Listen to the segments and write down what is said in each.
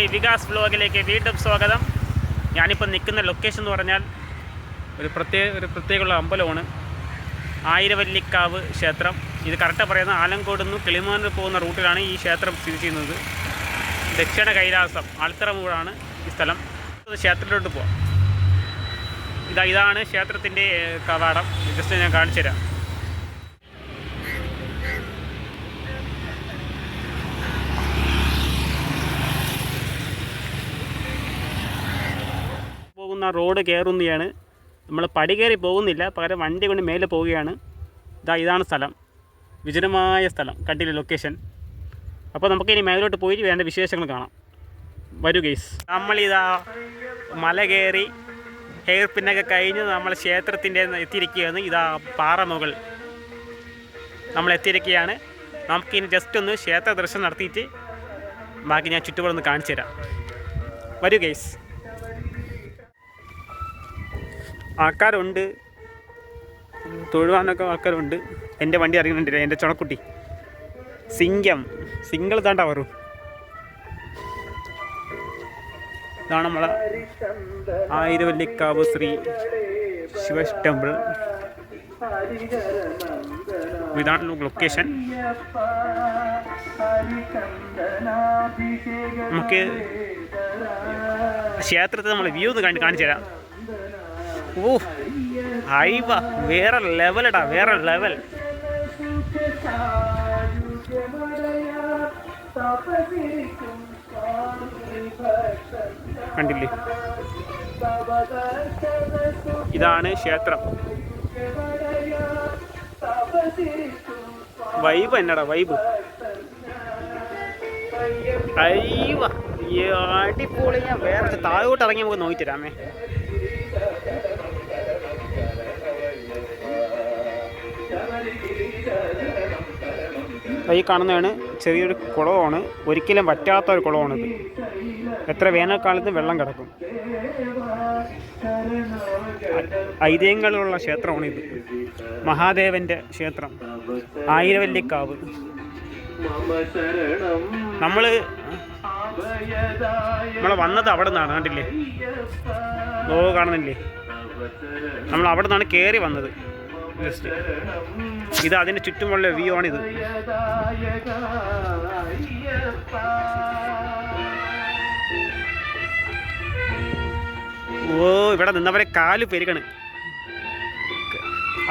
Hi, Vikas വ്ലോഗിലേക്ക് വീണ്ടും സ്വാഗതം. ഞാനിപ്പോൾ നിൽക്കുന്ന ലൊക്കേഷൻ എന്ന് പറഞ്ഞാൽ ഒരു പ്രത്യേകമുള്ള അമ്പലമാണ് ആയിരവല്ലിക്കാവ് ക്ഷേത്രം. ഇത് കറക്റ്റ് പറയുന്നത് ആലങ്കോട് നിന്ന് കിളിമാനൂർ പോകുന്ന റൂട്ടിലാണ് ഈ ക്ഷേത്രം സ്ഥിതി ചെയ്യുന്നത്. ദക്ഷിണ കൈലാസം ആൽത്തറമൂടാണ് ഈ സ്ഥലം. ക്ഷേത്രത്തിലോട്ട് പോവാം. ഇതാണ് ക്ഷേത്രത്തിൻ്റെ കവാടം. ജസ്റ്റ് ഞാൻ കാണിച്ചു തരാം. പോകുന്ന റോഡ് കയറുന്നതാണ്. നമ്മൾ പടി കയറി പോകുന്നില്ല, പകരം വണ്ടി കൊണ്ട് മേലെ പോവുകയാണ്. ഇതാണ് സ്ഥലം, വിജനമായ സ്ഥലം. കണ്ടില്ല ലൊക്കേഷൻ. അപ്പോൾ നമുക്കിനി മേലോട്ട് പോയി വേണ്ട വിശേഷങ്ങൾ കാണാം. വരൂ ഗൈസ്. നമ്മളിതാ മല കയറി ഹെയർ പിന്നൊക്കെ കഴിഞ്ഞ് നമ്മൾ ക്ഷേത്രത്തിൻ്റെ എത്തിയിരിക്കുകയാണ്. ഇതാ പാറമുകൾ നമ്മൾ എത്തിയിരിക്കുകയാണ്. നമുക്കിനി ജസ്റ്റ് ഒന്ന് ക്ഷേത്ര ദർശനം നടത്തിയിട്ട് ബാക്കി ഞാൻ ചുറ്റുപാടൊന്ന് കാണിച്ചു തരാം. വരൂ ഗൈസ്. ആൾക്കാരുണ്ട്, തൊഴുവാനൊക്കെ ആൾക്കാരുണ്ട്. എൻ്റെ വണ്ടി അറിയുന്നുണ്ടില്ല, എൻ്റെ ചുണക്കുട്ടി സിംഗിൾ താണ്ടാ വരും. ഇതാണ് നമ്മളെ ആയിരവല്ലിക്കാവ് ശ്രീ ശിവ ടെമ്പിൾ. ഇതാണ് ലൊക്കേഷൻ. നമുക്ക് ക്ഷേത്രത്തിൽ നമ്മൾ വ്യൂ ഒന്ന് കാണിച്ചു തരാം. ഓ അയ്യ, വേറെ ലെവലടാ, വേറെ ലെവൽ. കണ്ടില്ലേ, ഇതാണ് ക്ഷേത്രം. വൈബ് എന്നടാ, വൈബ്. അയ്യ അടിപൊളി. ഞാൻ വേറെ താഴോട്ട് ഇറങ്ങി നമുക്ക് നോക്കി തരാമേ. ഈ കാണുന്നതാണ് ചെറിയൊരു കുളമാണ്. ഒരിക്കലും വറ്റാത്ത ഒരു കുളമാണിത്. എത്ര വേനൽക്കാലത്ത് വെള്ളം കിടക്കും. ഐതിഹ്യങ്ങളുള്ള ക്ഷേത്രമാണിത്. മഹാദേവൻ്റെ ക്ഷേത്രം, ആയിരവല്ലിക്കാവ്. നമ്മൾ വന്നത് അവിടെ നിന്നാണ്. കണ്ടില്ലേ, കാണുന്നില്ലേ? നമ്മൾ അവിടെ നിന്നാണ് കയറി വന്നത്. ഇത് അതിൻ്റെ ചുറ്റുമുള്ള വ്യൂ ആണിത്. ഓ, ഇവിടെ നിന്നവരെ കാല് പെരുകണ്.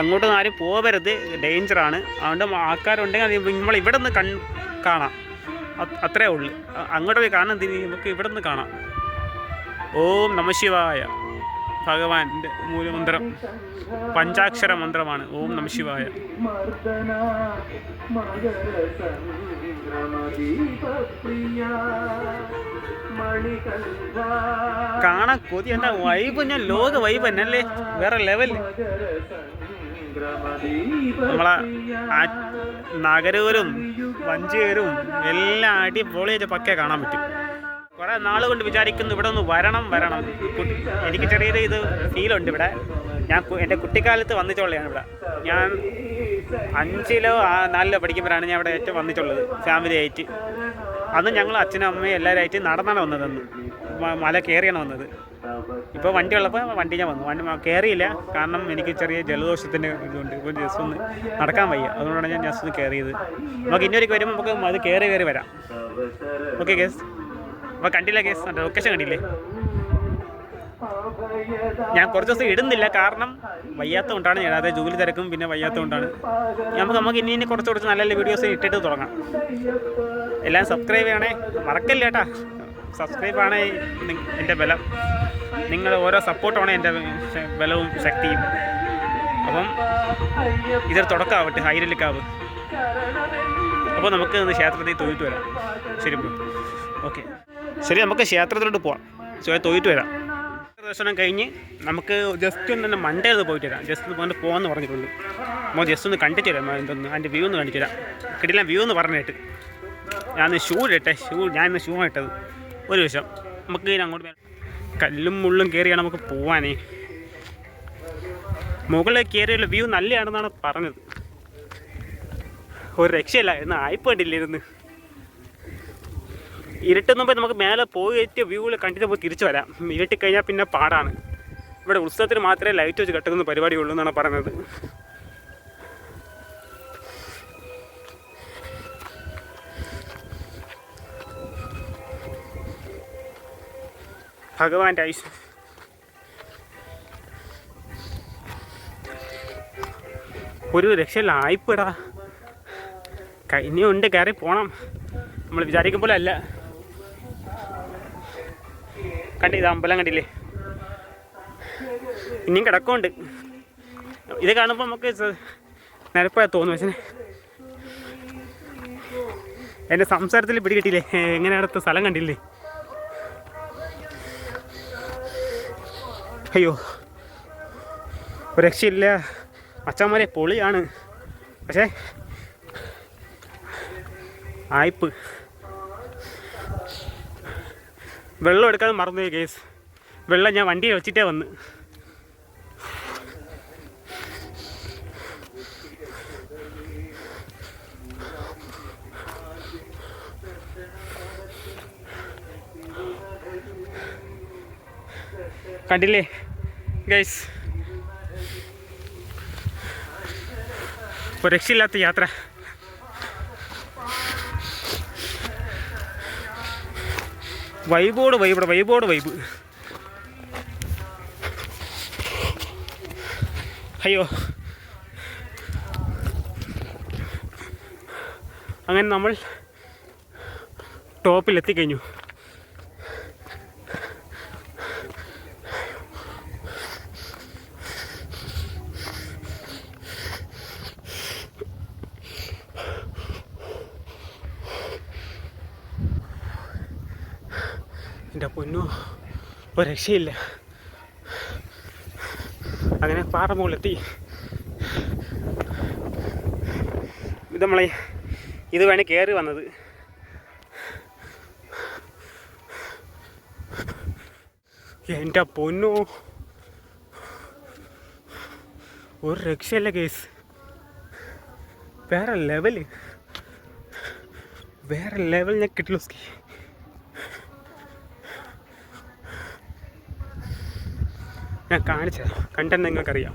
അങ്ങോട്ടൊന്നും ആരും പോകരുത്, ഡേഞ്ചറാണ്. അതുകൊണ്ട് ആൾക്കാരുണ്ടെങ്കിൽ നമ്മൾ ഇവിടെ നിന്ന് കാണാം. അത്രേ ഉള്ളു. അങ്ങോട്ട് പോയി കാണാൻ നമുക്ക് ഇവിടെ നിന്ന് കാണാം. ഓം നമഃശിവായ. ഭഗവാന്റെ മൂലമന്ത്രം പഞ്ചാക്ഷര മന്ത്രമാണ് ഓം നമഃശിവായ. കാണാൻ കൊതി. എന്താ വൈബ്, ഞാൻ ലോക വൈബ് തന്നെയല്ലേ, വേറെ ലെവൽ. നമ്മളെ നഗരൂരും വഞ്ചിയൂരും എല്ലാം അടിപൊളിയായിട്ട് പക്കേ കാണാൻ പറ്റും. കുറേ നാൾ കൊണ്ട് വിചാരിക്കുന്നു ഇവിടെ ഒന്ന് വരണം. എനിക്ക് ചെറിയൊരു ഇത് ഫീലുണ്ട് ഇവിടെ. ഞാൻ എൻ്റെ കുട്ടിക്കാലത്ത് വന്നിട്ടുള്ളതാണ് ഇവിടെ. ഞാൻ 5ലോ 4ലോ പഠിക്കുമ്പോഴാണ് ഞാൻ ഇവിടെ ഏറ്റവും വന്നിട്ടുള്ളത് ഫാമിലി ആയിട്ട്. അന്ന് ഞങ്ങൾ അച്ഛനും അമ്മയും എല്ലാവരുമായിട്ട് നടന്നാണ് വന്നതെന്ന്. മല കയറിയാണ് വന്നത്. ഇപ്പോൾ വണ്ടി ഉള്ളപ്പോൾ വണ്ടി ഞാൻ വന്നു. വണ്ടി കയറിയില്ല, കാരണം എനിക്ക് ചെറിയ ജലദോഷത്തിൻ്റെ ഇതുണ്ട്. ഇപ്പോൾ ജസ്റ്റ് ഒന്ന് നടക്കാൻ വയ്യ. അതുകൊണ്ടാണ് ഞാൻ ജസ്റ്റ് ഒന്ന് കയറിയത്. നമുക്ക് ഇന്നൊരിക്കൽ വരുമ്പോൾ നമുക്ക് അത് കയറി വരാം. Okay guys. അപ്പോൾ കണ്ടില്ല ഗേസ്, ലൊക്കേഷൻ കണ്ടില്ലേ? ഞാൻ കുറച്ച് ദിവസം ഇടുന്നില്ല, കാരണം വയ്യാത്ത കൊണ്ടാണ്. ഞാൻ അതായത് ജോലി തിരക്കും പിന്നെ വയ്യാത്ത കൊണ്ടാണ്. നമുക്ക് ഇനി കുറച്ച് നല്ല നല്ല വീഡിയോസ് ഇട്ടിട്ട് തുടങ്ങാം. എല്ലാം സബ്സ്ക്രൈബ് ചെയ്യണേ, മറക്കല്ല കേട്ടാ. സബ്സ്ക്രൈബാണ് എൻ്റെ ബലം. നിങ്ങൾ ഓരോ സപ്പോർട്ടാണ് എൻ്റെ ബലവും ശക്തിയും. അപ്പം ഇതൊരു തുടക്കമാവട്ടെ, ആയിരവല്ലിക്കാവ്. അപ്പോൾ നമുക്ക് ക്ഷേത്രത്തിൽ തൊഴുത്ത് വരാം. ശരി ബ്രോ, ഓക്കെ ശരി. നമുക്ക് ക്ഷേത്രത്തിലോട്ട് പോവാം, തൊഴുത്ത് വരാം. ദർശനം കഴിഞ്ഞ് നമുക്ക് ജസ്റ്റ് ഒന്ന് മണ്ടേ പോയിട്ട് വരാം. ജസ്റ്റ് ഒന്ന് പോകാമെന്ന് പറഞ്ഞിട്ടുണ്ട്. നമ്മൾ ജസ്റ്റ് ഒന്ന് കണ്ടിട്ട് വരാം. എന്തൊന്ന് അതിൻ്റെ വ്യൂ ഒന്ന് കാണിച്ചു തരാം. കിട്ടില്ല വ്യൂ എന്ന് പറഞ്ഞിട്ട് ഞാൻ ഷൂ ഇന്ന് ഷൂ ഇട്ടത്. ഒരു നിമിഷം, നമുക്ക് അങ്ങോട്ട് കല്ലും മുള്ളും കയറിയാണ് നമുക്ക് പോവാനേ. മുകളിൽ കയറിയുള്ള വ്യൂ നല്ലതാണെന്നാണ് പറഞ്ഞത്. ഒരു രക്ഷയില്ല എന്ന് ആയിപ്പോണ്ടില്ലായിരുന്നു. ഇരുട്ടുന്നുമ്പോൾ നമുക്ക് മേലെ പോയിട്ട് വ്യൂവിൽ കണ്ടിട്ട് പോയി തിരിച്ചു വരാം. ഇരുട്ടിക്കഴിഞ്ഞാൽ പിന്നെ പാടാണ്. ഇവിടെ ഉത്സവത്തിന് മാത്രമേ ലൈറ്റ് വെച്ച് കെട്ടുന്ന പരിപാടിയുള്ളൂ എന്നാണ് പറയുന്നത്. ഭഗവാന്റെ ഐസ് ഒരു രക്ഷയില്ല. ആയിപ്പോടാ ഇനിയുണ്ട്, കയറി പോകണം. നമ്മൾ വിചാരിക്കും പോലെ അല്ല. ഇത് അമ്പലം കണ്ടില്ലേ, ഇനിയും കിടക്കുന്നുണ്ട്. ഇത് കാണുമ്പോൾ നമുക്ക് നിരപ്പായ തോന്നും. പക്ഷേ എൻ്റെ സംസാരത്തിൽ പിടികിട്ടില്ലേ, എങ്ങനെ അടുത്ത സ്ഥലം കണ്ടില്ലേ. അയ്യോ ഒരു രക്ഷയില്ല അച്ഛന്മാരെ, പൊളിയാണ്. പക്ഷേ ആയിപ്പ് വെള്ളം എടുക്കാതെ മറന്നുപോയി കേസ്. വെള്ളം ഞാൻ വണ്ടിയിൽ വെച്ചിട്ടേ വന്ന്. കണ്ടില്ലേ ഗൈസ്, ഒരു രക്ഷയില്ലാത്ത യാത്ര. വൈബോട് വൈബ്, വൈബോട് വൈബ്. അയ്യോ അങ്ങനെ നമ്മൾ ടോപ്പിലെത്തിക്കഴിഞ്ഞു. എൻ്റെ പൊന്നോ ഒരു രക്ഷയില്ല. അങ്ങനെ പാറ മുകളിലെത്തി. ഇത് നമ്മളെ ഇത് വേണേൽ കയറി വന്നത്. എൻ്റെ പൊന്നോ ഒരു രക്ഷയില്ല കേസ്. വേറെ ലെവൽ ഞാൻ കിട്ടില്ല. ഞാൻ കാണിച്ചത് കണ്ടെന്ന് നിങ്ങൾക്കറിയാം.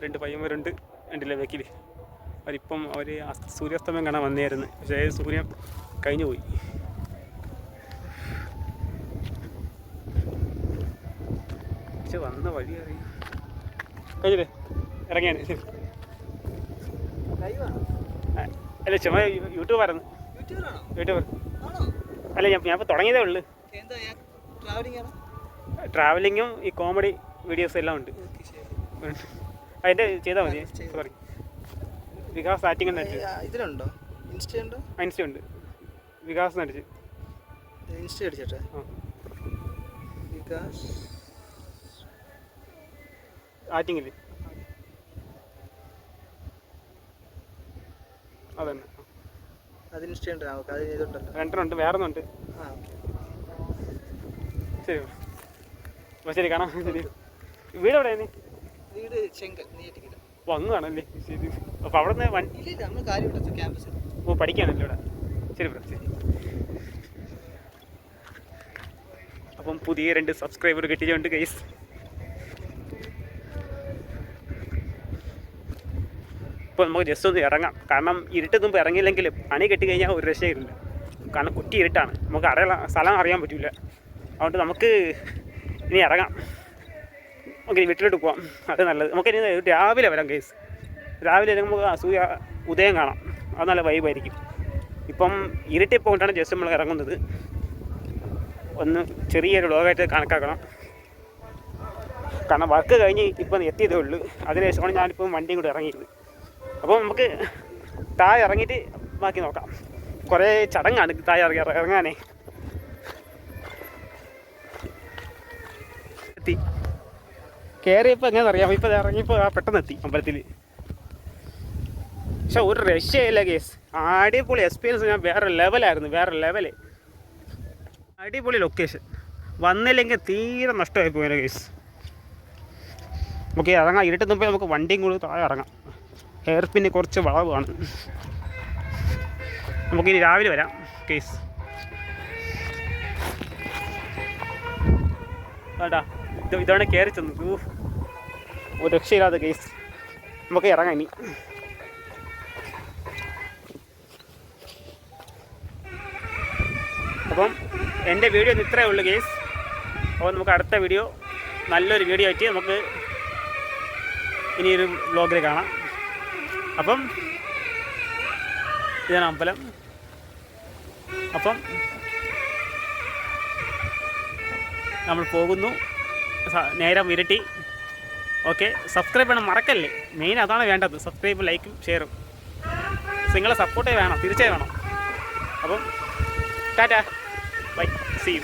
രണ്ട് പയ്യന്മാരുണ്ട് രണ്ടിലെ വെക്കിൽ. അവരിപ്പം സൂര്യാസ്തമയം കാണാൻ വന്നായിരുന്നു. പക്ഷേ സൂര്യൻ കഴിഞ്ഞു പോയി. പക്ഷെ വന്ന വഴി അറിയാം. കഴിഞ്ഞില്ലേ ഇറങ്ങിയാൽ അല്ല ചുമ്മാ യൂട്യൂബായിരുന്നു. യൂട്യൂബർ അല്ല ഞാൻ ഇപ്പോൾ തുടങ്ങിയതേ ഉള്ളു. ട്രാവലിങ്ങും ഈ കോമഡി വീഡിയോസ് എല്ലാം ഉണ്ട്. അതിൻ്റെ ചെയ്താൽ മതി. സോറി വികാസ് ആറ്റിങ് ഇതിലുണ്ടോ? ഇൻസ്റ്റ ഉണ്ട്. വികാസ് നടിച്ച് ഇൻസ്റ്റ അടിച്ചിട്ട് വികാസ് ആറ്റിങ്ങില്ലേ അതന്നെ. അത് ഇൻസ്റ്റ ഉണ്ട്. രണ്ടെണ്ണുണ്ട്, വേറൊന്നുണ്ട്. ശരി അപ്പോൾ ശരി കാണാം. ശരി. വീട് എവിടെയാണ്? വീട് ചെങ്കൽ. അപ്പോൾ അങ്ങ് കാണല്ലേ. ശരി. അപ്പോൾ അവിടെ നിന്ന് വണ്ടി ക്യാമ്പസ് ഓ പഠിക്കാനല്ലേ ഇവിടെ. ശരി ബ്രോ ശരി. അപ്പം പുതിയ 2 സബ്സ്ക്രൈബർ കിട്ടിയിട്ടുണ്ട് ഗൈസ്. ഇപ്പോൾ നമുക്ക് ജസ്റ്റ് ഒന്ന് ഇറങ്ങാം. കാരണം ഇരുട്ട് മുമ്പ് ഇറങ്ങിയില്ലെങ്കിൽ പണി കെട്ടിക്കഴിഞ്ഞാൽ ഒരു രക്ഷയില്ല. കാരണം കുറ്റി ഇരുട്ടാണ്, നമുക്ക് സ്ഥലം അറിയാൻ പറ്റില്ല. അതുകൊണ്ട് നമുക്ക് ഇനി ഇറങ്ങാം. നമുക്ക് വീട്ടിലോട്ട് പോവാം, അത് നല്ലത്. നമുക്കിനി രാവിലെ വരാം കേസ്. രാവിലെ നമുക്ക് ഉദയം കാണാം, അത് നല്ല വൈബായിരിക്കും. ഇപ്പം ഇരുട്ടിൽ പോയിട്ടാണ് ജസ്റ്റ് നമ്മൾ ഇറങ്ങുന്നത്. ഒന്ന് ചെറിയൊരു വ്ളോഗായിട്ട് കണക്കാക്കണം. കാരണം വർക്ക് കഴിഞ്ഞ് ഇപ്പം എത്തിയതേ ഉള്ളൂ. അതിനുശേഷമാണ് ഞാനിപ്പം വണ്ടിയും കൂടി ഇറങ്ങിയത്. അപ്പോൾ നമുക്ക് താഴെ ഇറങ്ങിയിട്ട് ബാക്കി നോക്കാം. കുറേ ചടങ്ങാണ് താഴെ ഇറങ്ങാനേ. എത്തി കയറിയപ്പോൾ എങ്ങനെ അറിയാം, ഇപ്പോൾ ഇറങ്ങിയപ്പോൾ പെട്ടെന്ന് എത്തി അമ്പലത്തിൽ. പക്ഷെ ഒരു രക്ഷയില്ല കേസ്, അടിപൊളി എക്സ്പീരിയൻസ്. ഞാൻ വേറെ ലെവലായിരുന്നു, വേറെ ലെവല്. അടിപൊളി ലൊക്കേഷൻ. വന്നില്ലെങ്കിൽ തീരെ നഷ്ടമായി പോയ കേസ്. നമുക്ക് ഇറങ്ങാം, ഇരുട്ടുമ്പോൾ നമുക്ക് വണ്ടിയും കൂടി താഴെ ഇറങ്ങാം. ഹെയർ പിന്നെ കുറച്ച് വളവാണ്. നമുക്കിനി രാവിലെ വരാം കേസ്. കേട്ടാ ഇതാണ് കയറി ചെന്നത്. ഒരു രക്ഷയില്ലാത്ത കേസ്. നമുക്ക് ഇറങ്ങാം ഇനി. അപ്പം എൻ്റെ വീഡിയോ ഒന്ന് ഇത്രയേ ഉള്ളൂ കേസ്. അപ്പോൾ നമുക്ക് അടുത്ത വീഡിയോ, നല്ലൊരു വീഡിയോ ആയിട്ട് നമുക്ക് ഇനിയൊരു വ്ലോഗിൽ കാണാം. അപ്പം ഇതാണ് അമ്പലം. അപ്പം നമ്മൾ പോകുന്നു. നേരം ഇരട്ടി. ഓക്കെ, സബ്സ്ക്രൈബ് ചെയ്യണം മറക്കല്ലേ. മെയിൻ അതാണ് വേണ്ടത്. സബ്സ്ക്രൈബ്, ലൈക്കും ഷെയറും. നിങ്ങളെ സപ്പോർട്ടേ വേണം, തീർച്ചയായും വേണം. അപ്പം ടാറ്റാ, ബൈ, സീ യു.